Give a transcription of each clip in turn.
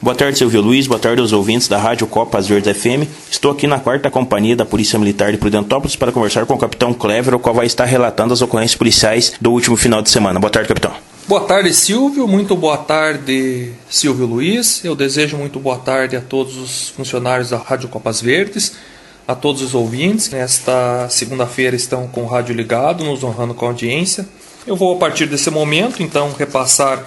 Boa tarde, Silvio Luiz. Boa tarde aos ouvintes da Rádio Copas Verdes FM. Estou aqui na 4ª Companhia da Polícia Militar de Prudentópolis para conversar com o capitão Clever, o qual vai estar relatando as ocorrências policiais do último final de semana. Boa tarde, capitão. Boa tarde, Silvio. Muito boa tarde, Silvio Luiz. Eu desejo muito boa tarde a todos os funcionários da Rádio Copas Verdes, a todos os ouvintes. Nesta segunda-feira estão com o rádio ligado, nos honrando com a audiência. Eu vou, a partir desse momento, então, repassar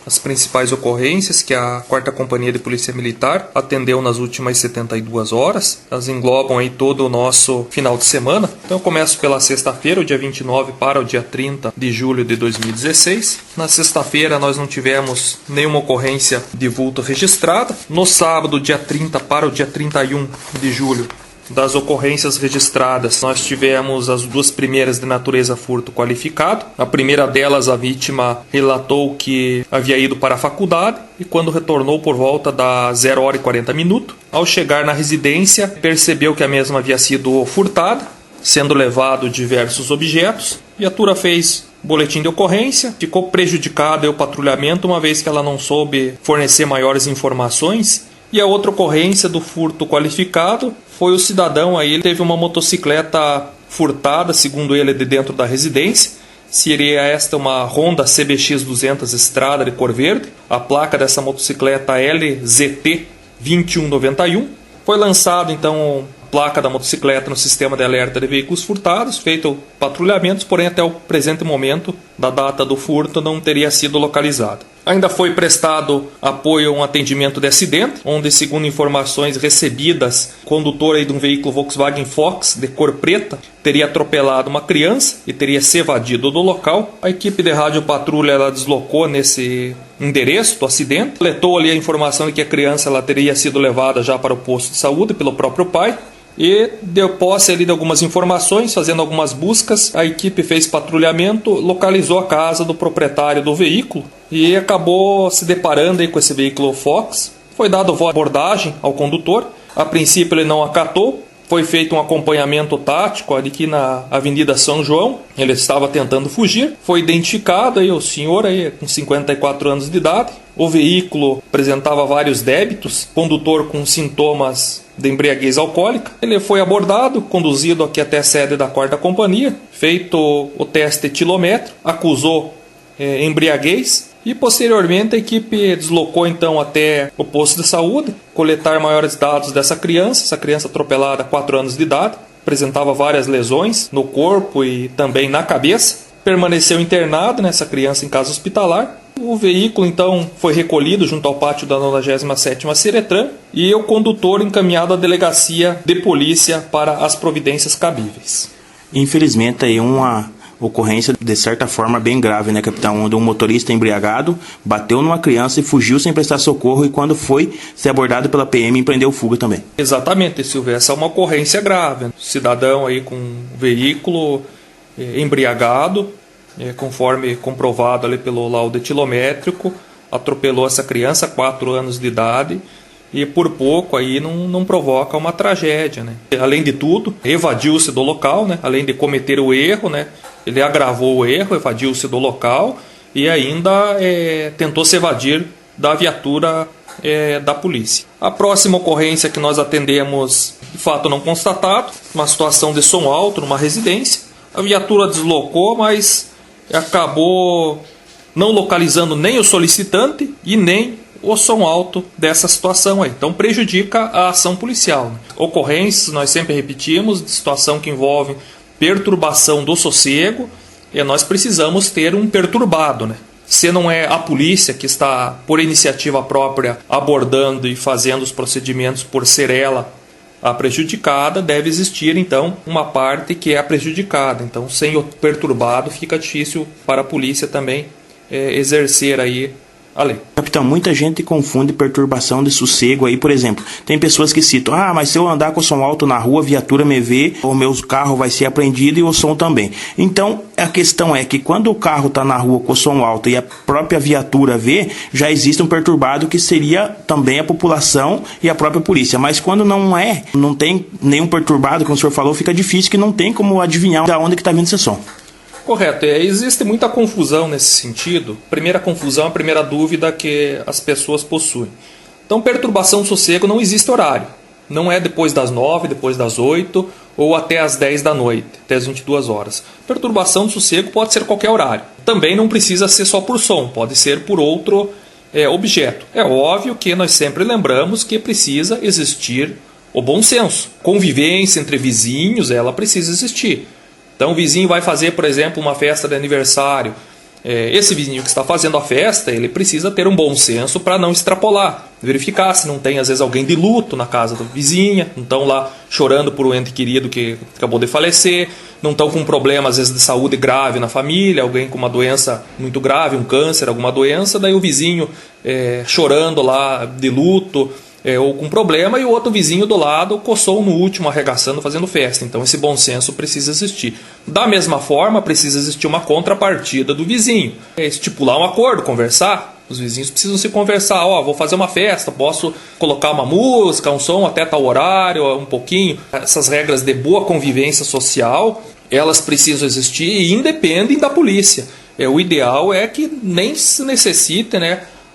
as principais ocorrências que a 4ª Companhia de Polícia Militar atendeu nas últimas 72 horas. Elas englobam aí todo o nosso final de semana. Então eu começo pela sexta-feira, o dia 29 para o dia 30 de julho de 2016. Na sexta-feira nós não tivemos nenhuma ocorrência de vulto registrada. No sábado, dia 30 para o dia 31 de julho, das ocorrências registradas, nós tivemos as duas primeiras de natureza furto qualificado. A primeira delas, a vítima relatou que havia ido para a faculdade e quando retornou por volta das 0h40, ao chegar na residência, percebeu que a mesma havia sido furtada, sendo levado diversos objetos. A viatura fez boletim de ocorrência, ficou prejudicada o patrulhamento, uma vez que ela não soube fornecer maiores informações. E a outra ocorrência do furto qualificado foi o cidadão aí, ele teve uma motocicleta furtada, segundo ele, de dentro da residência. Seria esta uma Honda CBX 200 Estrada de cor verde. A placa dessa motocicleta LZT 2191. Foi lançado então a placa da motocicleta no sistema de alerta de veículos furtados, feito patrulhamentos, porém até o presente momento da data do furto não teria sido localizado. Ainda foi prestado apoio a um atendimento de acidente, onde, segundo informações recebidas, o condutor aí de um veículo Volkswagen Fox de cor preta teria atropelado uma criança e teria se evadido do local. A equipe de rádio patrulha ela deslocou nesse endereço do acidente, coletou ali a informação de que a criança ela teria sido levada já para o posto de saúde pelo próprio pai. E deu posse ali de algumas informações, fazendo algumas buscas, a equipe fez patrulhamento, localizou a casa do proprietário do veículo e acabou se deparando aí com esse veículo Fox. Foi dado voz de abordagem ao condutor, a princípio ele não acatou, foi feito um acompanhamento tático ali aqui na Avenida São João, ele estava tentando fugir, foi identificado aí o senhor aí com 54 anos de idade, o veículo apresentava vários débitos, condutor com sintomas de embriaguez alcoólica. Ele foi abordado, conduzido aqui até a sede da 4ª Companhia, feito o teste etilométrico, acusou embriaguez e posteriormente a equipe deslocou então até o posto de saúde, coletar maiores dados dessa criança. Essa criança atropelada, 4 anos de idade, apresentava várias lesões no corpo e também na cabeça. Permaneceu internado nessa criança em casa hospitalar. O veículo então foi recolhido junto ao pátio da 97ª Ciretran e o condutor encaminhado à delegacia de polícia para as providências cabíveis. Infelizmente aí uma ocorrência de certa forma bem grave, né, capitão? Onde um motorista embriagado bateu numa criança e fugiu sem prestar socorro e quando foi ser abordado pela PM empreendeu fuga também. Exatamente, Silvio, essa é uma ocorrência grave. Cidadão aí com veículo embriagado, conforme comprovado ali pelo laudo etilométrico, atropelou essa criança, 4 anos de idade, e por pouco aí não provoca uma tragédia, né? Além de tudo, evadiu-se do local, né? Além de cometer o erro, né? Ele agravou o erro, evadiu-se do local e ainda tentou se evadir da viatura da polícia. A próxima ocorrência que nós atendemos, de fato não constatado, uma situação de som alto numa residência. A viatura deslocou, mas acabou não localizando nem o solicitante e nem o som alto dessa situação aí. Então prejudica a ação policial. Ocorrências, nós sempre repetimos, de situação que envolve perturbação do sossego, e nós precisamos ter um perturbado, né? Se não é a polícia que está, por iniciativa própria, abordando e fazendo os procedimentos por ser ela a prejudicada, deve existir então uma parte que é a prejudicada. Então, sem o perturbado, fica difícil para a polícia também exercer aí a lei. Capitão, muita gente confunde perturbação de sossego aí, por exemplo, tem pessoas que citam, mas se eu andar com o som alto na rua, a viatura me vê, o meu carro vai ser apreendido e o som também. Então, a questão é que quando o carro está na rua com o som alto e a própria viatura vê, já existe um perturbado que seria também a população e a própria polícia. Mas quando não tem nenhum perturbado, como o senhor falou, fica difícil, que não tem como adivinhar de onde que está vindo esse som. Correto, existe muita confusão nesse sentido. Primeira confusão, a primeira dúvida que as pessoas possuem. Então, perturbação do sossego não existe horário. Não é depois das 9, depois das 8 ou até as 10 da noite, até as 22 horas. Perturbação do sossego pode ser qualquer horário. Também não precisa ser só por som, pode ser por outro objeto. É óbvio que nós sempre lembramos que precisa existir o bom senso. Convivência entre vizinhos, ela precisa existir. Então o vizinho vai fazer, por exemplo, uma festa de aniversário. Esse vizinho que está fazendo a festa, ele precisa ter um bom senso para não extrapolar. Verificar se não tem, às vezes, alguém de luto na casa da vizinha, não estão lá chorando por um ente querido que acabou de falecer, não estão com um problema, às vezes, de saúde grave na família, alguém com uma doença muito grave, um câncer, alguma doença, daí o vizinho chorando lá de luto, ou com problema, e o outro vizinho do lado coçou no último, arregaçando, fazendo festa. Então esse bom senso precisa existir. Da mesma forma, precisa existir uma contrapartida do vizinho. Estipular um acordo, conversar. Os vizinhos precisam se conversar. Vou fazer uma festa, posso colocar uma música, um som até tal horário, um pouquinho. Essas regras de boa convivência social, elas precisam existir e independem da polícia. O ideal é que nem se necessite,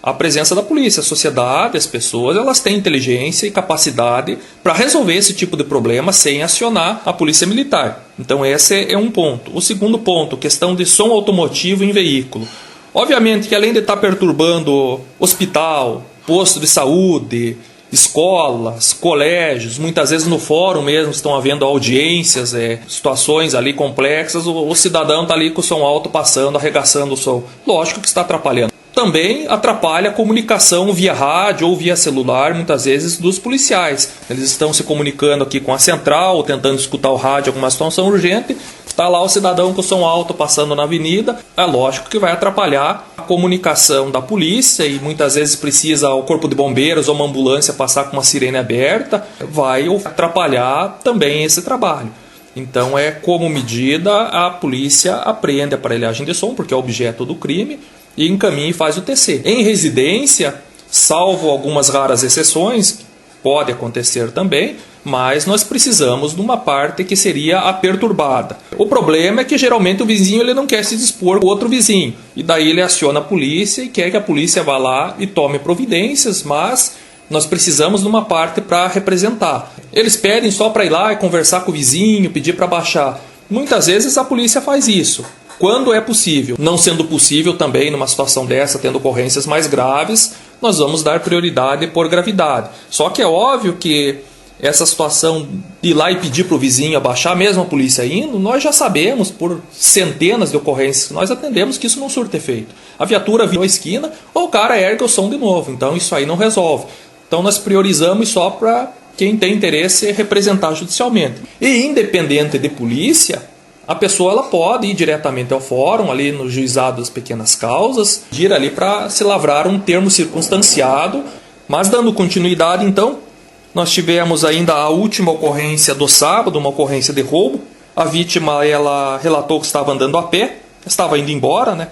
a presença da polícia. A sociedade, as pessoas, elas têm inteligência e capacidade para resolver esse tipo de problema sem acionar a polícia militar. Então esse é um ponto. O segundo ponto, questão de som automotivo em veículo. Obviamente que além de estar perturbando hospital, posto de saúde, escolas, colégios, muitas vezes no fórum mesmo estão havendo audiências, situações ali complexas, o cidadão está ali com o som alto passando, arregaçando o som. Lógico que está atrapalhando. Também atrapalha a comunicação via rádio ou via celular, muitas vezes, dos policiais. Eles estão se comunicando aqui com a central, tentando escutar o rádio, alguma situação urgente. Está lá o cidadão com o som alto passando na avenida. É lógico que vai atrapalhar a comunicação da polícia e muitas vezes precisa o corpo de bombeiros ou uma ambulância passar com uma sirene aberta. Vai atrapalhar também esse trabalho. Então, como medida, a polícia apreende a aparelhagem de som, porque é objeto do crime, e encaminha e faz o TC. Em residência, salvo algumas raras exceções, pode acontecer também, mas nós precisamos de uma parte que seria a perturbada. O problema é que geralmente o vizinho ele não quer se dispor com o outro vizinho, e daí ele aciona a polícia e quer que a polícia vá lá e tome providências, mas nós precisamos de uma parte para representar. Eles pedem só para ir lá e conversar com o vizinho, pedir para baixar. Muitas vezes a polícia faz isso, quando é possível. Não sendo possível também, numa situação dessa, tendo ocorrências mais graves, nós vamos dar prioridade por gravidade. Só que é óbvio que essa situação de ir lá e pedir para o vizinho abaixar, mesmo a polícia indo, nós já sabemos por centenas de ocorrências que nós atendemos que isso não surte efeito. A viatura virou a esquina ou o cara ergue o som de novo, então isso aí não resolve. Então nós priorizamos só para quem tem interesse em representar judicialmente. E independente de polícia, a pessoa ela pode ir diretamente ao fórum, ali no juizado das pequenas causas, ir ali para se lavrar um termo circunstanciado. Mas dando continuidade, então, nós tivemos ainda a última ocorrência do sábado, uma ocorrência de roubo. A vítima ela relatou que estava andando a pé, estava indo embora,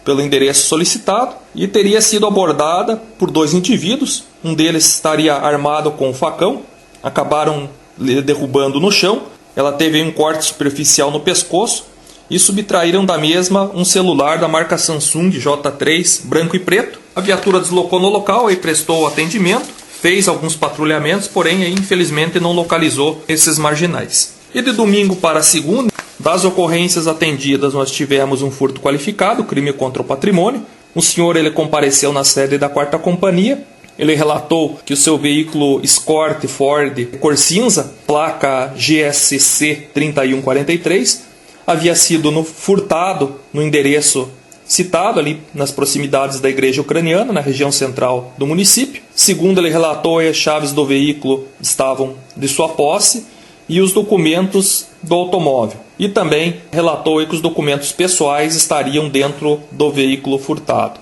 pelo endereço solicitado, e teria sido abordada por 2 indivíduos. Um deles estaria armado com um facão, acabaram derrubando no chão. Ela teve um corte superficial no pescoço e subtraíram da mesma um celular da marca Samsung J3, branco e preto. A viatura deslocou no local e prestou atendimento, fez alguns patrulhamentos, porém, infelizmente, não localizou esses marginais. E de domingo para segunda, das ocorrências atendidas, nós tivemos um furto qualificado, crime contra o patrimônio. O senhor ele compareceu na sede da 4ª Companhia. Ele relatou que o seu veículo Escort Ford cor cinza, placa GSC 3143, havia sido furtado no endereço citado ali nas proximidades da igreja ucraniana, na região central do município. Segundo ele relatou, as chaves do veículo estavam de sua posse e os documentos do automóvel. E também relatou que os documentos pessoais estariam dentro do veículo furtado.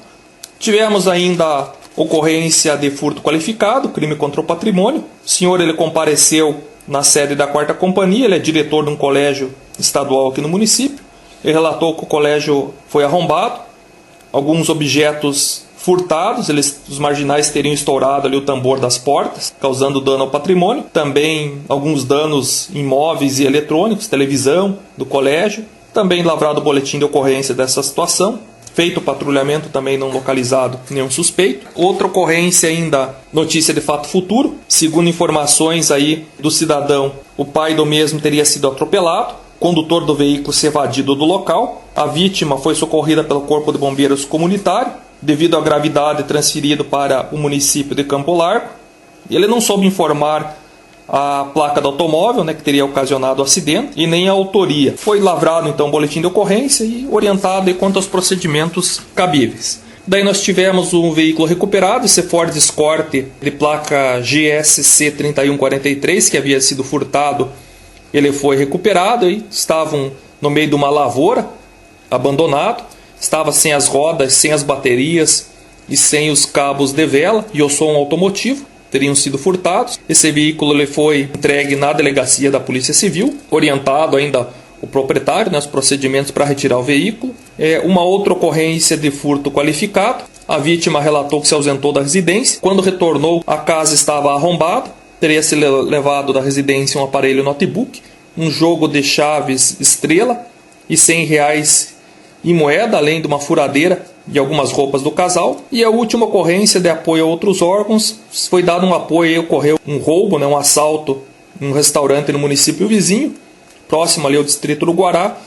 Tivemos ainda ocorrência de furto qualificado, crime contra o patrimônio. O senhor ele compareceu na sede da 4ª Companhia, ele é diretor de um colégio estadual aqui no município. Ele relatou que o colégio foi arrombado, alguns objetos furtados, os marginais teriam estourado ali o tambor das portas, causando dano ao patrimônio. Também alguns danos em móveis e eletrônicos, televisão do colégio. Também lavrado o boletim de ocorrência dessa situação. Feito o patrulhamento, também não localizado nenhum suspeito. Outra ocorrência ainda, notícia de fato futuro. Segundo informações aí do cidadão, o pai do mesmo teria sido atropelado. O condutor do veículo se evadido do local. A vítima foi socorrida pelo Corpo de Bombeiros Comunitário. Devido à gravidade, transferido para o município de Campo Largo. Ele não soube informar a placa do automóvel, que teria ocasionado o acidente, e nem a autoria. Foi lavrado então um boletim de ocorrência e orientado quanto aos procedimentos cabíveis. Daí nós tivemos um veículo recuperado, esse Ford Escort de placa GSC 3143, que havia sido furtado. Ele foi recuperado e estavam no meio de uma lavoura, abandonado, estava sem as rodas, sem as baterias e sem os cabos de vela e o som automotivo. Teriam sido furtados. Esse veículo ele foi entregue na delegacia da Polícia Civil, orientado ainda o proprietário, os procedimentos para retirar o veículo. Uma outra ocorrência de furto qualificado. A vítima relatou que se ausentou da residência. Quando retornou, a casa estava arrombada. Teria sido levado da residência um aparelho notebook, um jogo de chaves Estrela e R$100 em moeda, além de uma furadeira e algumas roupas do casal. E a última ocorrência de apoio a outros órgãos, foi dado um apoio e ocorreu um roubo, um assalto em um restaurante no município vizinho, próximo ali ao distrito do Guará,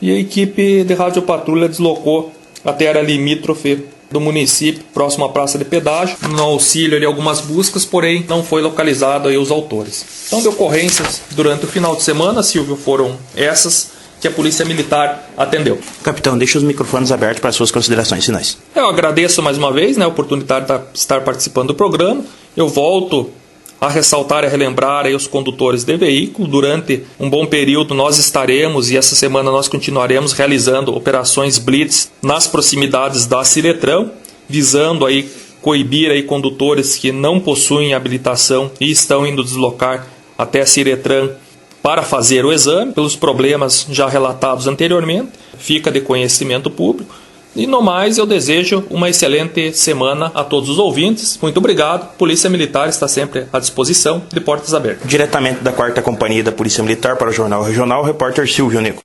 e a equipe de radiopatrulha deslocou até a área limítrofe do município, próximo à praça de pedágio, no auxílio ali algumas buscas, porém não foi localizado aí os autores. Então, de ocorrências durante o final de semana, Silvio, foram essas que a Polícia Militar atendeu. Capitão, deixa os microfones abertos para suas considerações finais. Eu agradeço mais uma vez a oportunidade de estar participando do programa. Eu volto a ressaltar e a relembrar aí os condutores de veículo. Durante um bom período nós estaremos, e essa semana nós continuaremos realizando operações blitz nas proximidades da Ciretran, visando aí coibir aí condutores que não possuem habilitação e estão indo deslocar até a Ciretran para fazer o exame, pelos problemas já relatados anteriormente. Fica de conhecimento público. E no mais, eu desejo uma excelente semana a todos os ouvintes. Muito obrigado. Polícia Militar está sempre à disposição, de portas abertas. Diretamente da 4ª Companhia da Polícia Militar para o Jornal Regional, o repórter Silvio Nico.